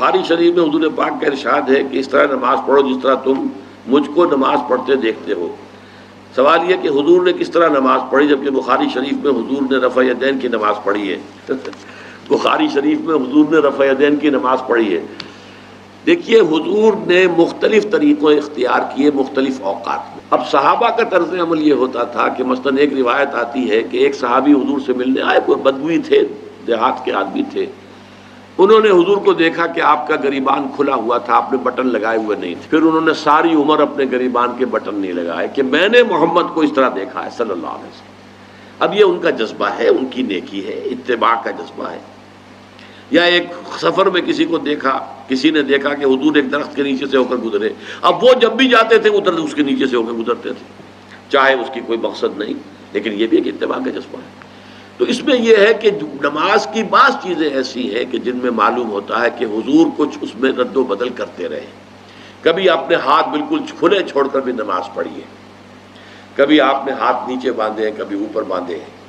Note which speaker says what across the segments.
Speaker 1: بخاری شریف میں حضور پاک کا ارشاد ہے کہ اس طرح نماز پڑھو جس طرح تم مجھ کو نماز پڑھتے دیکھتے ہو۔ سوال یہ کہ حضور نے کس طرح نماز پڑھی، جبکہ بخاری شریف میں حضور نے رفع یدین کی نماز پڑھی ہے۔ بخاری شریف میں حضور نے رفع یدین کی نماز پڑھی ہے۔ دیکھیے حضور نے مختلف طریقوں اختیار کیے مختلف اوقات میں۔ اب صحابہ کا طرز عمل یہ ہوتا تھا کہ مثلاً ایک روایت آتی ہے کہ ایک صحابی حضور سے ملنے آئے، کوئی بدوی تھے، دیہات کے آدمی تھے، انہوں نے حضور کو دیکھا کہ آپ کا گریبان کھلا ہوا تھا، آپ نے بٹن لگائے ہوئے نہیں تھے۔ پھر انہوں نے ساری عمر اپنے گریبان کے بٹن نہیں لگائے کہ میں نے محمد کو اس طرح دیکھا ہے صلی اللہ علیہ وسلم۔ اب یہ ان کا جذبہ ہے، ان کی نیکی ہے، اتباع کا جذبہ ہے۔ یا ایک سفر میں کسی کو دیکھا، کسی نے دیکھا کہ حضور ایک درخت کے نیچے سے ہو کر گزرے، اب وہ جب بھی جاتے تھے ادھر اس کے نیچے سے ہو کر گزرتے تھے، چاہے اس کی کوئی مقصد نہیں، لیکن یہ بھی ایک اتباع کا جذبہ ہے۔ تو اس میں یہ ہے کہ نماز کی بعض چیزیں ایسی ہیں کہ جن میں معلوم ہوتا ہے کہ حضور کچھ اس میں رد و بدل کرتے رہے۔ کبھی آپ نے ہاتھ بالکل کھلے چھوڑ کر بھی نماز پڑھی ہے، کبھی آپ نے ہاتھ نیچے باندھے ہیں، کبھی اوپر باندھے ہیں۔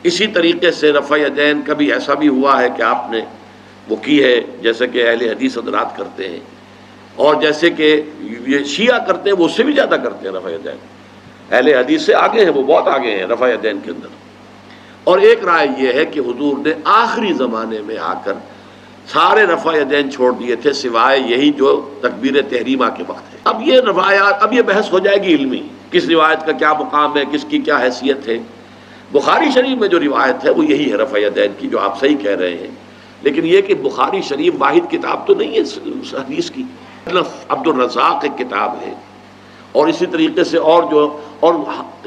Speaker 1: اسی طریقے سے رفع یدین کبھی ایسا بھی ہوا ہے کہ آپ نے وہ کی ہے جیسے کہ اہل حدیث حضرات کرتے ہیں، اور جیسے کہ یہ شیعہ کرتے ہیں وہ اس سے بھی زیادہ کرتے ہیں رفع یدین۔ اہل حدیث سے آگے ہیں، وہ بہت آگے ہیں رفع یدین کے اندر۔ اور ایک رائے یہ ہے کہ حضور نے آخری زمانے میں آ کر سارے رفع یدین چھوڑ دیے تھے سوائے یہی جو تکبیر تحریمہ کے وقت ہے۔ اب یہ روایات، اب یہ بحث ہو جائے گی علمی، کس روایت کا کیا مقام ہے، کس کی کیا حیثیت ہے۔ بخاری شریف میں جو روایت ہے وہ یہی ہے رفع یدین کی، جو آپ صحیح کہہ رہے ہیں، لیکن یہ کہ بخاری شریف واحد کتاب تو نہیں ہے اس حدیث کی، عبد الرزاق ایک کتاب ہے، اور اسی طریقے سے اور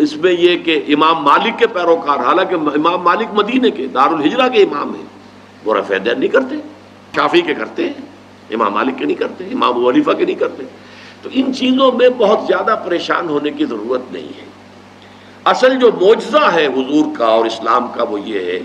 Speaker 1: اس میں یہ کہ امام مالک کے پیروکار، حالانکہ امام مالک مدینے کے دارالہجرہ کے امام ہیں، وہ رفع یدین نہیں کرتے، شافعی کے کرتے ہیں، امام مالک کے نہیں کرتے، امام ابو حنیفہ کے نہیں کرتے۔ تو ان چیزوں میں بہت زیادہ پریشان ہونے کی ضرورت نہیں ہے۔ اصل جو معجزہ ہے حضور کا اور اسلام کا وہ یہ ہے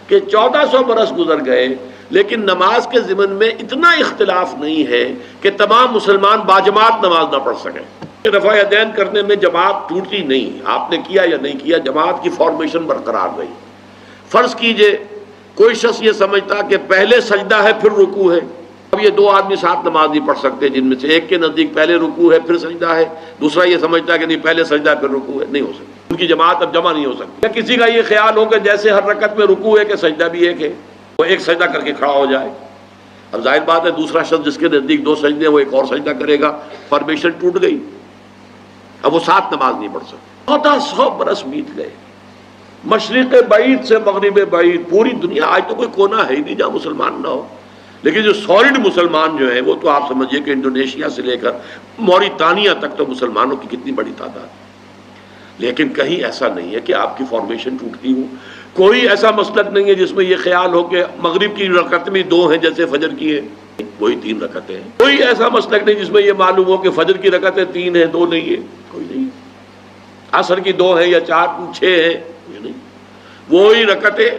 Speaker 1: کہ 1400 برس گزر گئے لیکن نماز کے ضمن میں اتنا اختلاف نہیں ہے کہ تمام مسلمان باجماعت نماز نہ پڑھ سکیں۔ رفع یدین کرنے میں جماعت ٹوٹی نہیں، آپ نے کیا یا نہیں کیا، جماعت کی فارمیشن برقرار رہی۔ فرض کیجئے کوئی شخص یہ سمجھتا کہ پہلے سجدہ ہے پھر رکوع ہے، اب یہ دو آدمی ساتھ نماز نہیں پڑھ سکتے، جن میں سے ایک کے نزدیک پہلے رکوع ہے پھر سجدہ ہے، دوسرا یہ سمجھتا کہ نہیں پہلے سجدہ ہے پھر رکوع ہے، نہیں ہو سکتی، ان کی جماعت اب جمع نہیں ہو سکتی۔ یا کسی کا یہ خیال ہو کہ جیسے ہر رکعت میں رکوع ہے کہ سجدہ بھی ایک ہے، وہ ایک سجدہ کر کے کھڑا ہو جائے، اب ظاہر بات ہے دوسرا شخص جس کے نزدیک دو سجدے ہیں وہ ایک اور سجدہ کرے گا، فارمیشن ٹوٹ گئی، اب وہ ساتھ نماز نہیں پڑھ سکتے۔ 1400 برس بیت گئے، مشرق بعید سے مغرب بعید، پوری دنیا، آج تو کوئی کونا ہے ہی نہیں جہاں مسلمان نہ ہو، لیکن جو سالڈ مسلمان جو ہیں وہ تو آپ سمجھیے کہ انڈونیشیا سے لے کر موریتانیہ تک تو مسلمانوں کی کتنی بڑی تعداد، لیکن کہیں ایسا نہیں ہے کہ آپ کی فارمیشن ٹوٹتی ہو۔ کوئی ایسا مسلک نہیں ہے جس میں یہ خیال ہو کہ مغرب کی رکعت میں 2 ہیں جیسے فجر کی ہے، وہی 3 رکعتیں ہیں۔ کوئی ایسا مسلک نہیں جس میں یہ معلوم ہو کہ فجر کی رکعتیں 3 ہیں 2 نہیں ہے، کوئی نہیں ہے۔ عصر کی 2 ہیں یا 4 6 ہیں، یہ نہیں، وہی رکعتیں،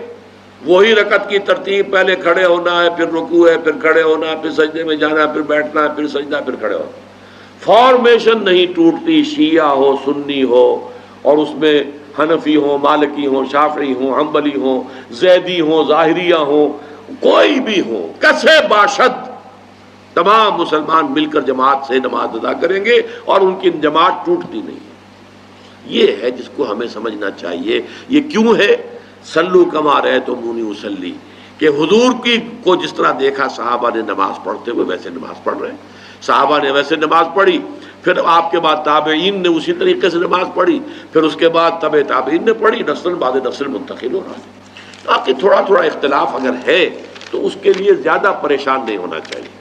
Speaker 1: وہی رکعت کی ترتیب، پہلے کھڑے ہونا ہے پھر رکوع ہے پھر کھڑے ہونا ہے پھر سجدے میں جانا ہے پھر بیٹھنا ہے پھر سجدہ پھر کھڑے ہونا، فارمیشن نہیں ٹوٹتی، شیعہ ہو سنی ہو، اور اس میں حنفی ہوں مالکی ہوں شافعی ہوں حنبلی ہوں زیدی ہوں ظاہریہ ہوں، کوئی بھی ہو، کسے باشد، تمام مسلمان مل کر جماعت سے نماز ادا کریں گے اور ان کی جماعت ٹوٹتی نہیں ہے۔ یہ ہے جس کو ہمیں سمجھنا چاہیے۔ یہ کیوں ہے؟ صلو کما رأیتمونی اصلی، کہ حضور کی کو جس طرح دیکھا صحابہ نے نماز پڑھتے ہوئے ویسے نماز پڑھ رہے ہیں، صحابہ نے ویسے نماز پڑھی، پھر آپ کے بعد تابعین نے اسی طریقے سے نماز پڑھی، پھر اس کے بعد تبع تابعین نے پڑھی، نسل بعد نسل منتقل ہو رہا ہے۔ باقی تھوڑا تھوڑا اختلاف اگر ہے تو اس کے لیے زیادہ پریشان نہیں ہونا چاہیے۔